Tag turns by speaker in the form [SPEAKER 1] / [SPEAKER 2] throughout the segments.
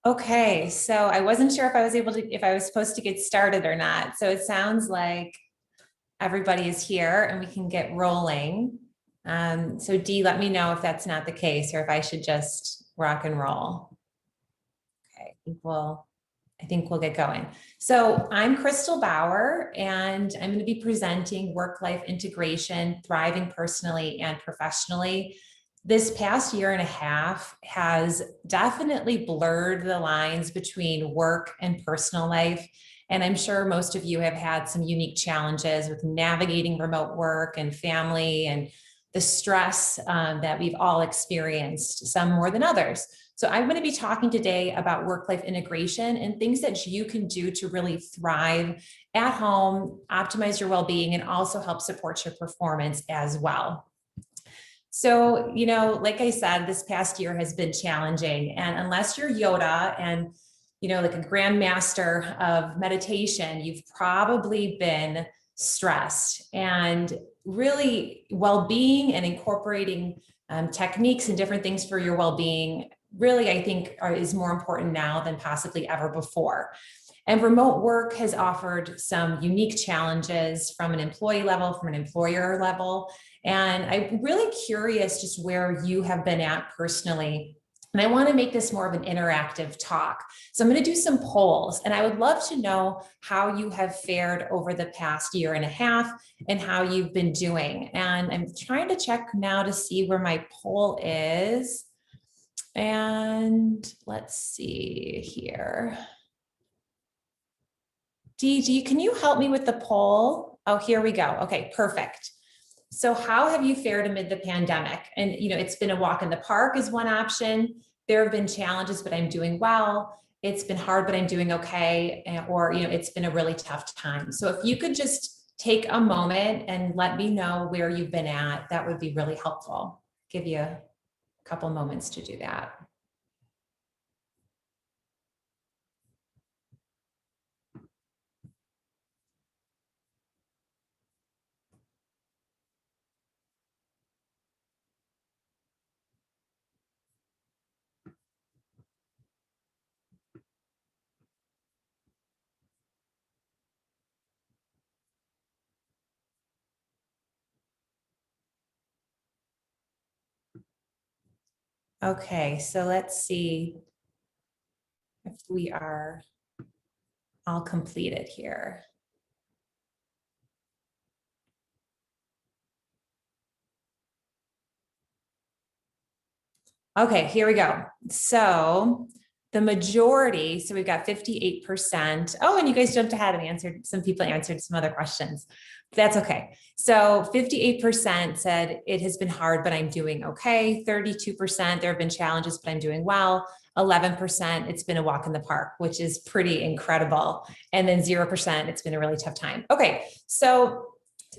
[SPEAKER 1] Okay, so I wasn't sure if I was supposed to get started or not. So it sounds like everybody is here and we can get rolling. So Dee, let me know if that's not the case or if I should just rock and roll. Okay, I think we'll get going. So I'm Kristel Bauer, and I'm going to be presenting work-life integration, thriving personally and professionally. This past year and a half has definitely blurred the lines between work and personal life. And I'm sure most of you have had some unique challenges with navigating remote work and family and the stress that we've all experienced, some more than others. So I'm going to be talking today about work-life integration and things that you can do to really thrive at home, optimize your well-being, and also help support your performance as well. So, like I said, this past year has been challenging, and unless you're Yoda and, like a grandmaster of meditation, you've probably been stressed. And really, well-being and incorporating techniques and different things for your well-being really, I think, is more important now than possibly ever before. And remote work has offered some unique challenges from an employee level, from an employer level. And I'm really curious just where you have been at personally. And I want to make this more of an interactive talk. So I'm going to do some polls, and I would love to know how you have fared over the past year and a half and how you've been doing. And I'm trying to check now to see where my poll is. And let's see here. Dee, can you help me with the poll? Oh, here we go. Okay, perfect. So how have you fared amid the pandemic? And, it's been a walk in the park is one option. There have been challenges, but I'm doing well. It's been hard, but I'm doing okay. Or, it's been a really tough time. So if you could just take a moment and let me know where you've been at, that would be really helpful. Give you a couple moments to do that. Okay, so let's see if we are all completed here. Okay, here we go. So the majority, so we've got 58%. Oh, and you guys jumped ahead and answered, some people answered some other questions. That's okay. So 58% said it has been hard, but I'm doing okay. 32%, there have been challenges, but I'm doing well. 11%, it's been a walk in the park, which is pretty incredible. And then 0%, it's been a really tough time. Okay, so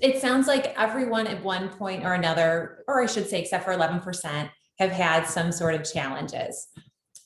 [SPEAKER 1] it sounds like everyone at one point or another, or I should say, except for 11%, have had some sort of challenges.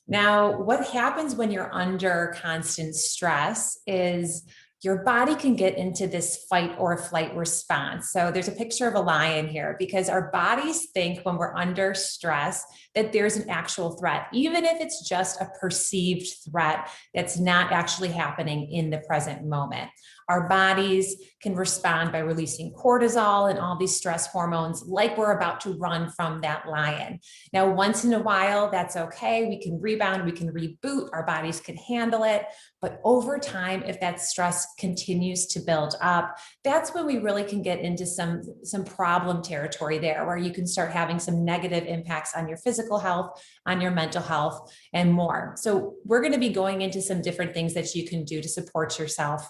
[SPEAKER 1] Now, what happens when you're under constant stress is your body can get into this fight or flight response. So there's a picture of a lion here because our bodies think when we're under stress that there's an actual threat, even if it's just a perceived threat that's not actually happening in the present moment. Our bodies can respond by releasing cortisol and all these stress hormones like we're about to run from that lion. Now, once in a while, that's okay. We can rebound, we can reboot, our bodies can handle it. But over time, if that stress continues to build up, that's when we really can get into some problem territory there, where you can start having some negative impacts on your physical health, on your mental health, and more. So we're going to be going into some different things that you can do to support yourself,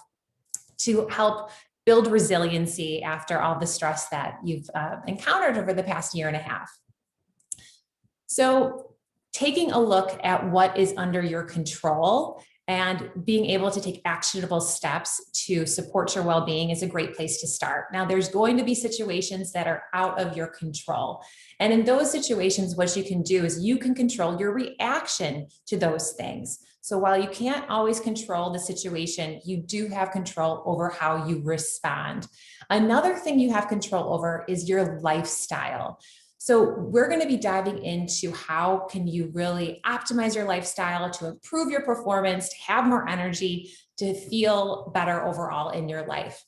[SPEAKER 1] to help build resiliency after all the stress that you've encountered over the past year and a half. So taking a look at what is under your control and being able to take actionable steps to support your well-being is a great place to start. Now, there's going to be situations that are out of your control. And in those situations, what you can do is you can control your reaction to those things. So while you can't always control the situation, you do have control over how you respond. Another thing you have control over is your lifestyle. So we're going to be diving into how can you really optimize your lifestyle to improve your performance, to have more energy, to feel better overall in your life.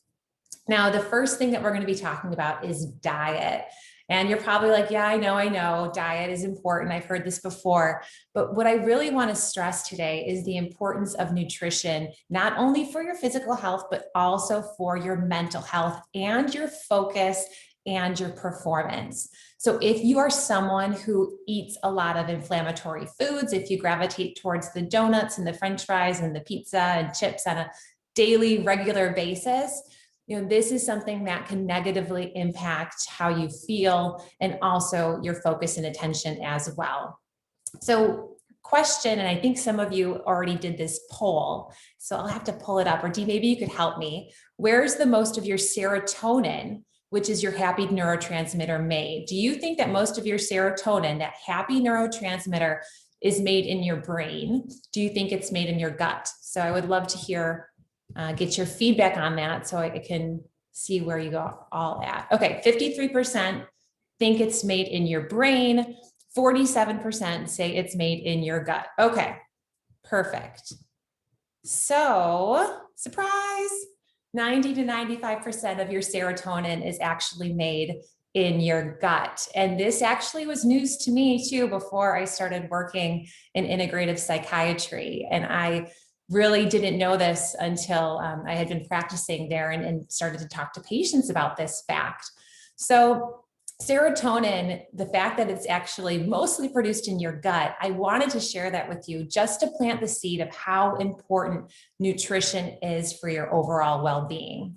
[SPEAKER 1] Now, the first thing that we're going to be talking about is diet. And you're probably like, yeah, I know, diet is important. I've heard this before. But what I really want to stress today is the importance of nutrition, not only for your physical health, but also for your mental health and your focus and your performance. So if you are someone who eats a lot of inflammatory foods, if you gravitate towards the donuts and the French fries and the pizza and chips on a daily, regular basis, this is something that can negatively impact how you feel and also your focus and attention as well. So question, and I think some of you already did this poll, so I'll have to pull it up, or Dee, maybe you could help me. Where's the most of your serotonin, which is your happy neurotransmitter, made? Do you think that most of your serotonin, that happy neurotransmitter, is made in your brain? Do you think it's made in your gut? So I would love to hear get your feedback on that so I can see where you go all at. Okay, 53% think it's made in your brain. 47% say it's made in your gut. Okay, perfect. So, surprise, 90 to 95% of your serotonin is actually made in your gut. And this actually was news to me too before I started working in integrative psychiatry. And I really didn't know this until I had been practicing there and started to talk to patients about this fact. So serotonin, the fact that it's actually mostly produced in your gut, I wanted to share that with you just to plant the seed of how important nutrition is for your overall well-being.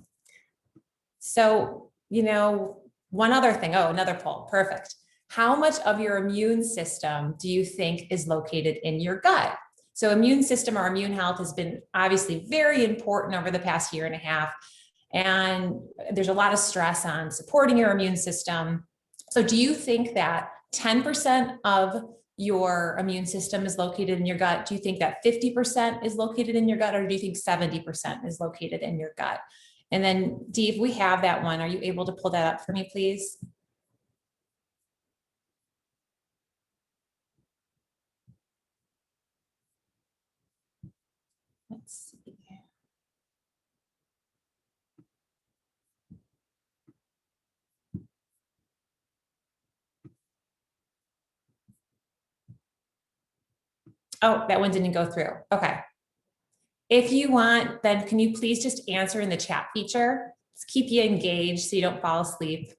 [SPEAKER 1] So, one other thing, another poll, perfect. How much of your immune system do you think is located in your gut? So immune system or immune health has been obviously very important over the past year and a half. And there's a lot of stress on supporting your immune system. So do you think that 10% of your immune system is located in your gut? Do you think that 50% is located in your gut? Or do you think 70% is located in your gut? And then Dee, if we have that one, are you able to pull that up for me, please? Let's see. Oh, that one didn't go through. Okay. If you want, then can you please just answer in the chat feature? Let's keep you engaged so you don't fall asleep.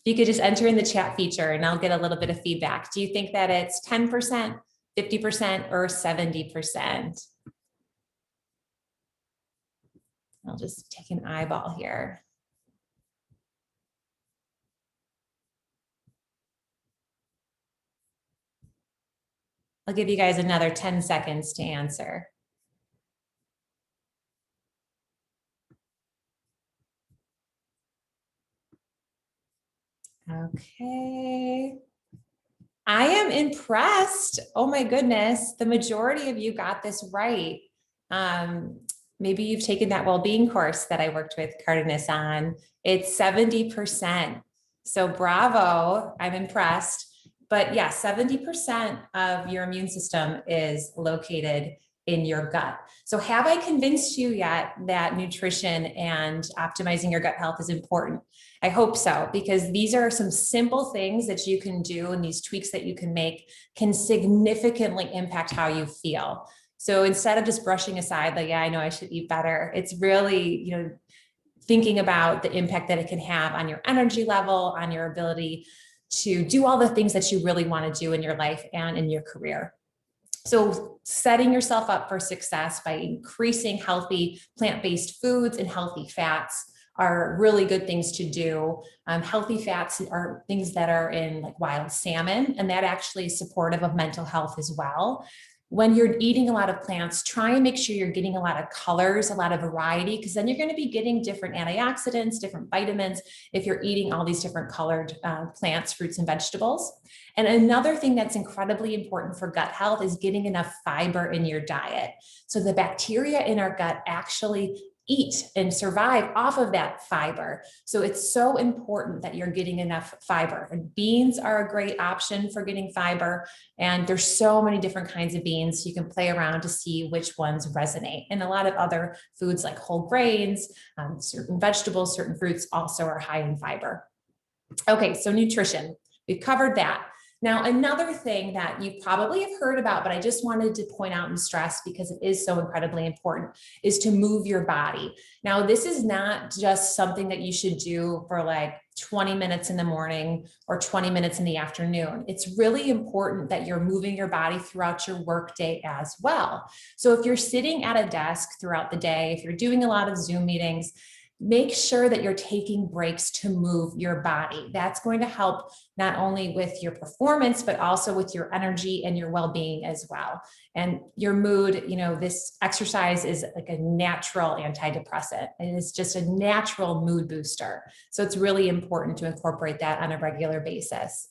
[SPEAKER 1] You could just enter in the chat feature and I'll get a little bit of feedback. Do you think that it's 10%, 50%, or 70%? I'll just take an eyeball here. I'll give you guys another 10 seconds to answer. Okay. I am impressed. Oh my goodness. The majority of you got this right. Maybe you've taken that well-being course that I worked with Cardenas on. It's 70%. So bravo, I'm impressed. But yeah, 70% of your immune system is located in your gut. So have I convinced you yet that nutrition and optimizing your gut health is important? I hope so, because these are some simple things that you can do and these tweaks that you can make can significantly impact how you feel. So instead of just brushing aside, like, yeah, I know I should eat better, it's really, thinking about the impact that it can have on your energy level, on your ability to do all the things that you really want to do in your life and in your career. So setting yourself up for success by increasing healthy plant-based foods and healthy fats are really good things to do. Healthy fats are things that are in like wild salmon, and that actually is supportive of mental health as well. When you're eating a lot of plants, try and make sure you're getting a lot of colors, a lot of variety, because then you're going to be getting different antioxidants, different vitamins, if you're eating all these different colored plants, fruits, and vegetables. And another thing that's incredibly important for gut health is getting enough fiber in your diet. So the bacteria in our gut actually eat and survive off of that fiber. So it's so important that you're getting enough fiber. And beans are a great option for getting fiber. And there's so many different kinds of beans. You can play around to see which ones resonate. And a lot of other foods like whole grains, certain vegetables, certain fruits also are high in fiber. Okay, so nutrition, we've covered that. Now, another thing that you probably have heard about, but I just wanted to point out and stress because it is so incredibly important, is to move your body. Now, this is not just something that you should do for like 20 minutes in the morning or 20 minutes in the afternoon. It's really important that you're moving your body throughout your workday as well. So if you're sitting at a desk throughout the day, if you're doing a lot of Zoom meetings, make sure that you're taking breaks to move your body. That's going to help not only with your performance, but also with your energy and your well-being as well. And your mood, this exercise is like a natural antidepressant. It is just a natural mood booster. So it's really important to incorporate that on a regular basis.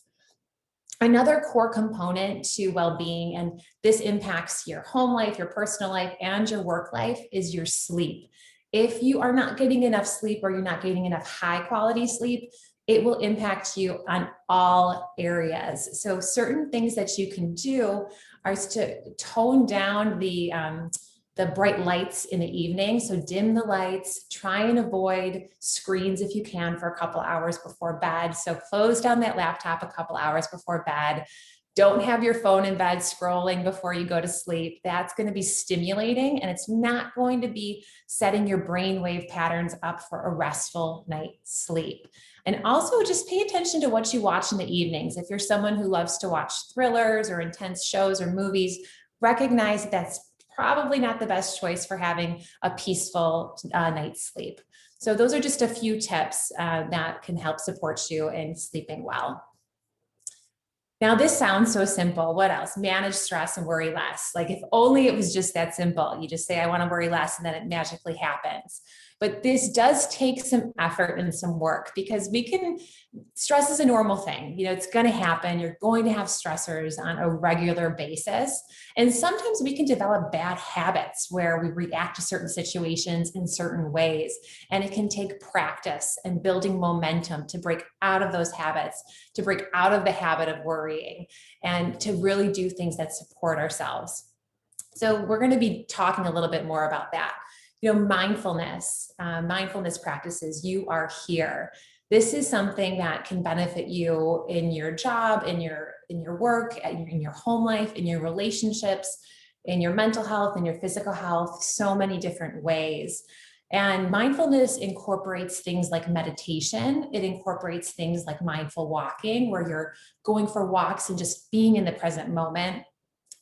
[SPEAKER 1] Another core component to well-being, and this impacts your home life, your personal life, and your work life, is your sleep. If you are not getting enough sleep or you're not getting enough high quality sleep, it will impact you on all areas. So certain things that you can do are to tone down the bright lights in the evening. So dim the lights, try and avoid screens if you can for a couple hours before bed. So close down that laptop a couple hours before bed. Don't have your phone in bed scrolling before you go to sleep. That's going to be stimulating, and it's not going to be setting your brainwave patterns up for a restful night's sleep. And also just pay attention to what you watch in the evenings. If you're someone who loves to watch thrillers or intense shows or movies, recognize that that's probably not the best choice for having a peaceful night's sleep. So those are just a few tips that can help support you in sleeping well. Now, this sounds so simple. What else? Manage stress and worry less. Like if only it was just that simple. You just say, I want to worry less, and then it magically happens. But this does take some effort and some work, because stress is a normal thing. It's going to happen. You're going to have stressors on a regular basis. And sometimes we can develop bad habits where we react to certain situations in certain ways. And it can take practice and building momentum to break out of those habits, to break out of the habit of worrying, and to really do things that support ourselves. So we're going to be talking a little bit more about that. Mindfulness practices, you are here. This is something that can benefit you in your job, in your work, in your home life, in your relationships, in your mental health, in your physical health, so many different ways. And mindfulness incorporates things like meditation. It incorporates things like mindful walking, where you're going for walks and just being in the present moment.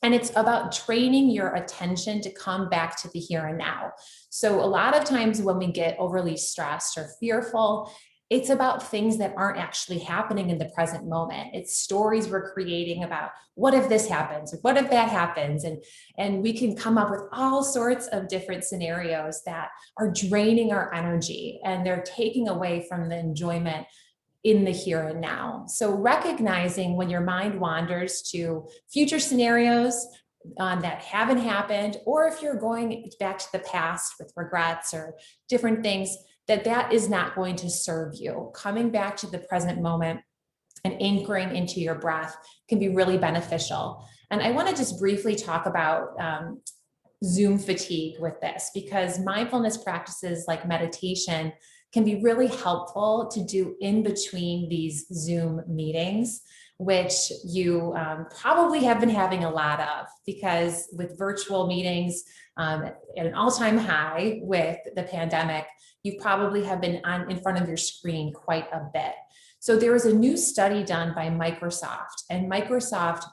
[SPEAKER 1] And it's about training your attention to come back to the here and now. So a lot of times when we get overly stressed or fearful, it's about things that aren't actually happening in the present moment. It's stories we're creating about what if this happens, or what if that happens? And we can come up with all sorts of different scenarios that are draining our energy, and they're taking away from the enjoyment in the here and now. So recognizing when your mind wanders to future scenarios that haven't happened, or if you're going back to the past with regrets or different things, that is not going to serve you. Coming back to the present moment and anchoring into your breath can be really beneficial. And I want to just briefly talk about Zoom fatigue with this, because mindfulness practices like meditation can be really helpful to do in between these Zoom meetings, which you probably have been having a lot of, because with virtual meetings at an all-time high with the pandemic, you probably have been in front of your screen quite a bit. So there was a new study done by Microsoft, and Microsoft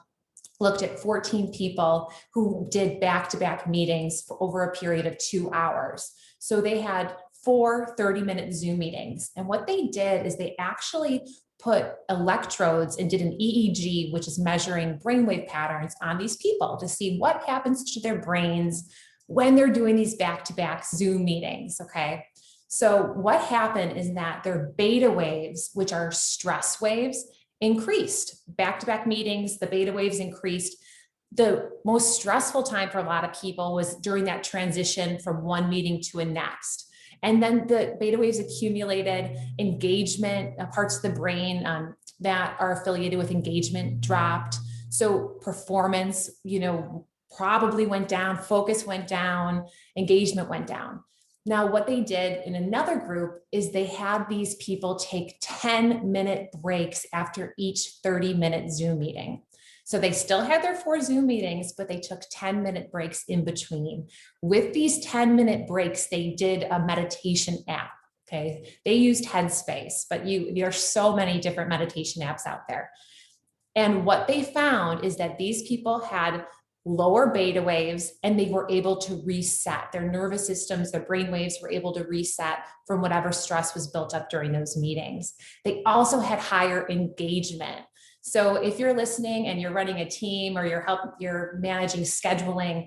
[SPEAKER 1] looked at 14 people who did back-to-back meetings for over a period of 2 hours. So they had 4 30-minute Zoom meetings. And what they did is they actually put electrodes and did an EEG, which is measuring brainwave patterns on these people to see what happens to their brains when they're doing these back-to-back Zoom meetings, okay? So what happened is that their beta waves, which are stress waves, increased. Back-to-back meetings, the beta waves increased. The most stressful time for a lot of people was during that transition from one meeting to a next. And then the beta waves accumulated, engagement, parts of the brain that are affiliated with engagement dropped. So performance, probably went down, focus went down, engagement went down. Now, what they did in another group is they had these people take 10-minute breaks after each 30-minute Zoom meeting. So they still had their 4 Zoom meetings, but they took 10-minute breaks in between. With these 10-minute breaks, they did a meditation app. Okay, they used Headspace, but there are so many different meditation apps out there. And what they found is that these people had lower beta waves and they were able to reset their nervous systems, their brain waves were able to reset from whatever stress was built up during those meetings. They also had higher engagement. So if you're listening and you're running a team or you're managing scheduling,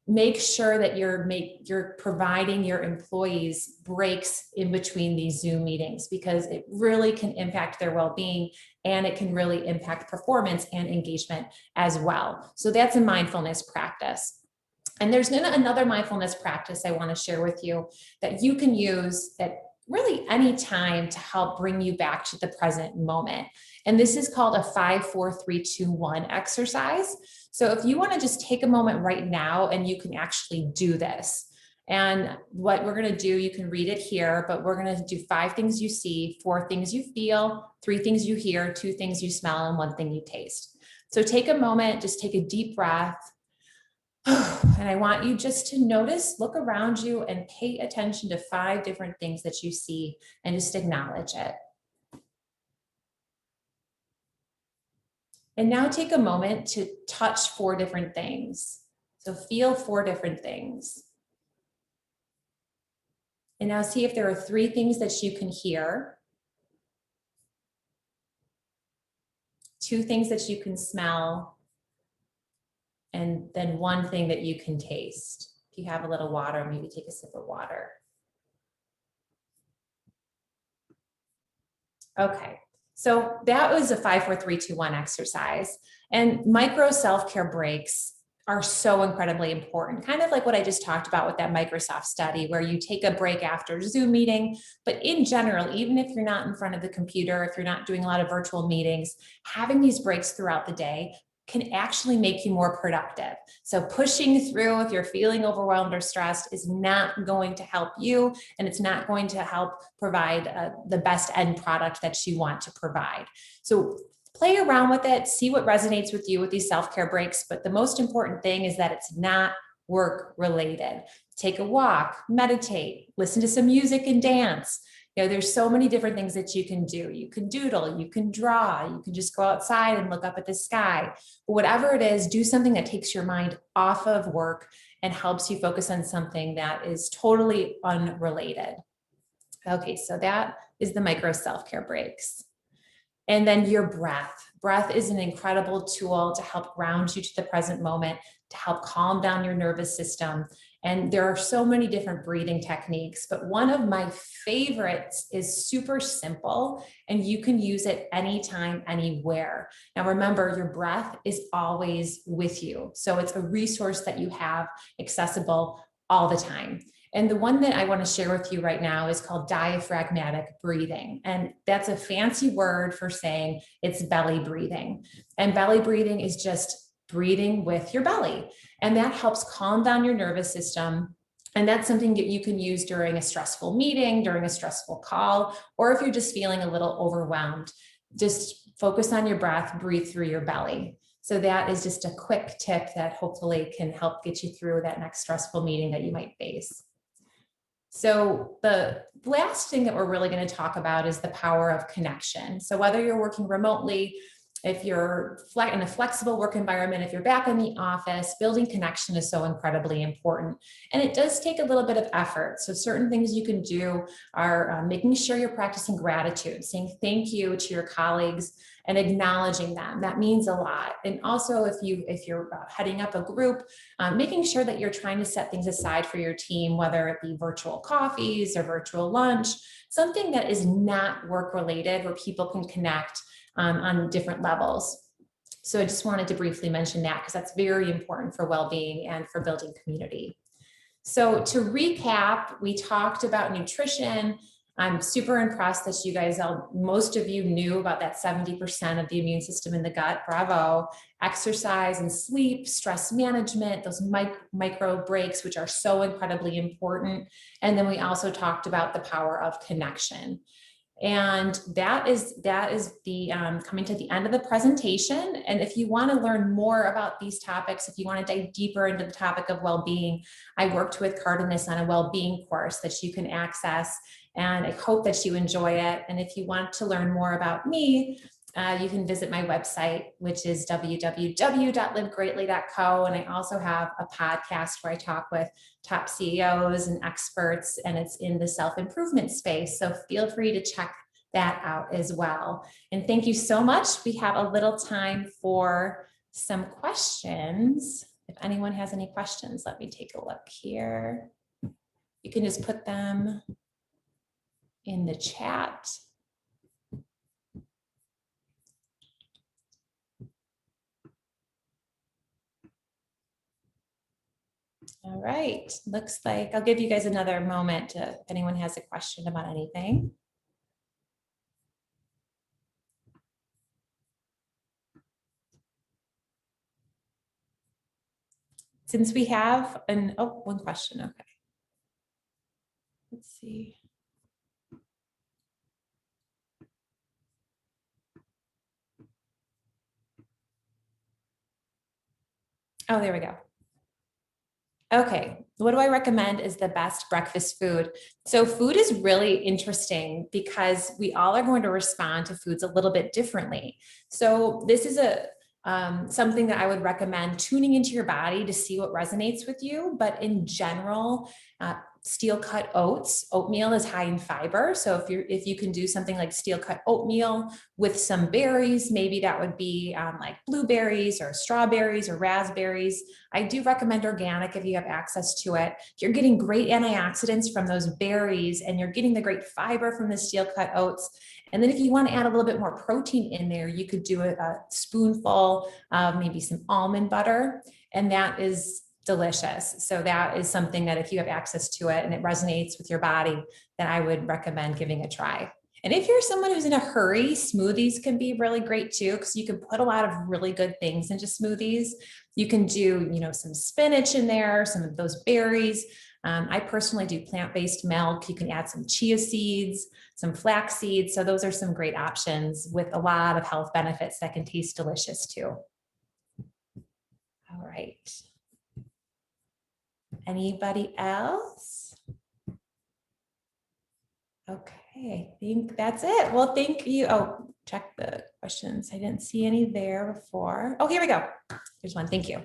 [SPEAKER 1] make sure that you're providing your employees breaks in between these Zoom meetings, because it really can impact their well-being and it can really impact performance and engagement as well. So that's a mindfulness practice. And there's another mindfulness practice I want to share with you that you can use at really any time to help bring you back to the present moment. And this is called a 5, 4, 3, 2, 1 exercise. So if you want to just take a moment right now and you can actually do this. And what we're going to do, you can read it here, but we're going to do 5 things you see, 4 things you feel, 3 things you hear, 2 things you smell, and 1 thing you taste. So take a moment, just take a deep breath. And I want you just to notice, look around you and pay attention to 5 different things that you see and just acknowledge it. And now take a moment to touch 4 different things. So feel 4 different things. And now see if there are 3 things that you can hear, 2 things that you can smell, and then 1 thing that you can taste. If you have a little water, maybe take a sip of water. Okay, so that was a 5, 4, 3, 2, 1 exercise. And micro self-care breaks are so incredibly important, kind of like what I just talked about with that Microsoft study, where you take a break after Zoom meeting. But in general, even if you're not in front of the computer, if you're not doing a lot of virtual meetings, having these breaks throughout the day can actually make you more productive. So pushing through if you're feeling overwhelmed or stressed is not going to help you, and it's not going to help provide the best end product that you want to provide. So play around with it, see what resonates with you with these self-care breaks. But the most important thing is that it's not work related. Take a walk, meditate, listen to some music and dance. There's so many different things that you can do. You can doodle, you can draw, you can just go outside and look up at the sky. But whatever it is, do something that takes your mind off of work and helps you focus on something that is totally unrelated. Okay, so that is the micro self-care breaks. And then your breath. Breath is an incredible tool to help ground you to the present moment, to help calm down your nervous system. And there are so many different breathing techniques, but one of my favorites is super simple, and you can use it anytime, anywhere. Now, remember, your breath is always with you. So it's a resource that you have accessible all the time. And the one that I want to share with you right now is called diaphragmatic breathing. And that's a fancy word for saying it's belly breathing. And belly breathing is just breathing with your belly. And that helps calm down your nervous system. And that's something that you can use during a stressful meeting, during a stressful call, or if you're just feeling a little overwhelmed, just focus on your breath, breathe through your belly. So that is just a quick tip that hopefully can help get you through that next stressful meeting that you might face. So the last thing that we're really going to talk about is the power of connection. So whether you're working remotely, if you're in a flexible work environment, if you're back in the office, building connection is so incredibly important. And it does take a little bit of effort. So certain things you can do are making sure you're practicing gratitude, saying thank you to your colleagues and acknowledging them. That means a lot. And also if you're heading up a group, making sure that you're trying to set things aside for your team, whether it be virtual coffees or virtual lunch, something that is not work related where people can connect on different levels. So I just wanted to briefly mention that because that's very important for well-being and for building community. So to recap, we talked about nutrition. I'm super impressed that you guys, most of you knew about that 70% of the immune system in the gut. Bravo. Exercise and sleep, stress management, those micro breaks, which are so incredibly important. And then we also talked about the power of connection. And that is the coming to the end of the presentation. And if you want to learn more about these topics, if you want to dive deeper into the topic of well-being, I worked with Cardenas on a well-being course that you can access. And I hope that you enjoy it. And if you want to learn more about me, you can visit my website, which is www.livegreatly.co. And I also have a podcast where I talk with top CEOs and experts, and it's in the self-improvement space. So feel free to check that out as well. And thank you so much. We have a little time for some questions. If anyone has any questions, let me take a look here. You can just put them in the chat. All right, looks like I'll give you guys another moment if anyone has a question about anything. Since we have one question, okay. Let's see. Oh, there we go. Okay, what do I recommend is the best breakfast food? So food is really interesting because we all are going to respond to foods a little bit differently. So this is something that I would recommend tuning into your body to see what resonates with you. But in general, steel cut oatmeal is high in fiber. So if you can do something like steel cut oatmeal with some berries, maybe that would be like blueberries or strawberries or raspberries. I do recommend organic if you have access to it. You're getting great antioxidants from those berries, and you're getting the great fiber from the steel cut oats. And then if you want to add a little bit more protein in there, you could do a spoonful of maybe some almond butter, and that is delicious. So that is something that if you have access to it and it resonates with your body, then I would recommend giving a try. And if you're someone who's in a hurry, smoothies can be really great too, because you can put a lot of really good things into smoothies. You can do, some spinach in there, some of those berries. I personally do plant-based milk. You can add some chia seeds, some flax seeds. So those are some great options with a lot of health benefits that can taste delicious too. All right. Anybody else? Okay, I think that's it. Well, thank you. Oh, check the questions. I didn't see any there before. Oh, here we go. Here's one. Thank you.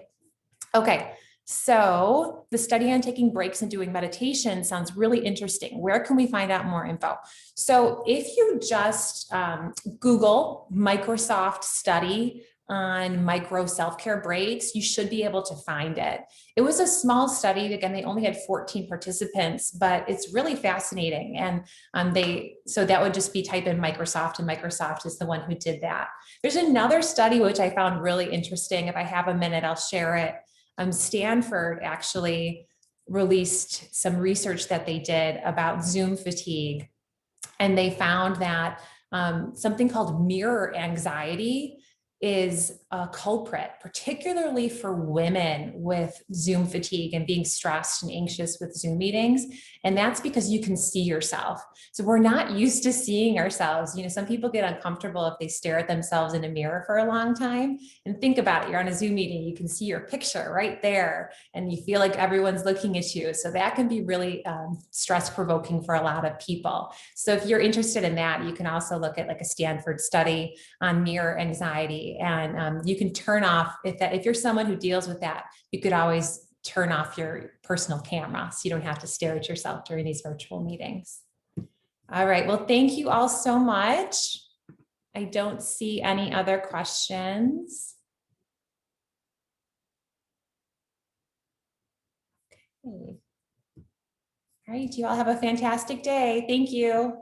[SPEAKER 1] Okay, so the study on taking breaks and doing meditation sounds really interesting. Where can we find out more info? So if you just Google Microsoft study on micro self-care breaks, you should be able to find it. It was a small study. Again, they only had 14 participants, but it's really fascinating. And so that would just be type in Microsoft, and Microsoft is the one who did that. There's another study which I found really interesting. If I have a minute, I'll share it. Stanford actually released some research that they did about Zoom fatigue. And they found that something called mirror anxiety is a culprit, particularly for women with Zoom fatigue and being stressed and anxious with Zoom meetings. And that's because you can see yourself. So we're not used to seeing ourselves. Some people get uncomfortable if they stare at themselves in a mirror for a long time. And think about it, you're on a Zoom meeting, you can see your picture right there, and you feel like everyone's looking at you. So that can be really stress provoking for a lot of people. So if you're interested in that, you can also look at like a Stanford study on mirror anxiety. And you can turn off, if you're someone who deals with that, you could always turn off your personal camera so you don't have to stare at yourself during these virtual meetings. All right, well, thank you all so much. I don't see any other questions. Okay. All right, you all have a fantastic day. Thank you.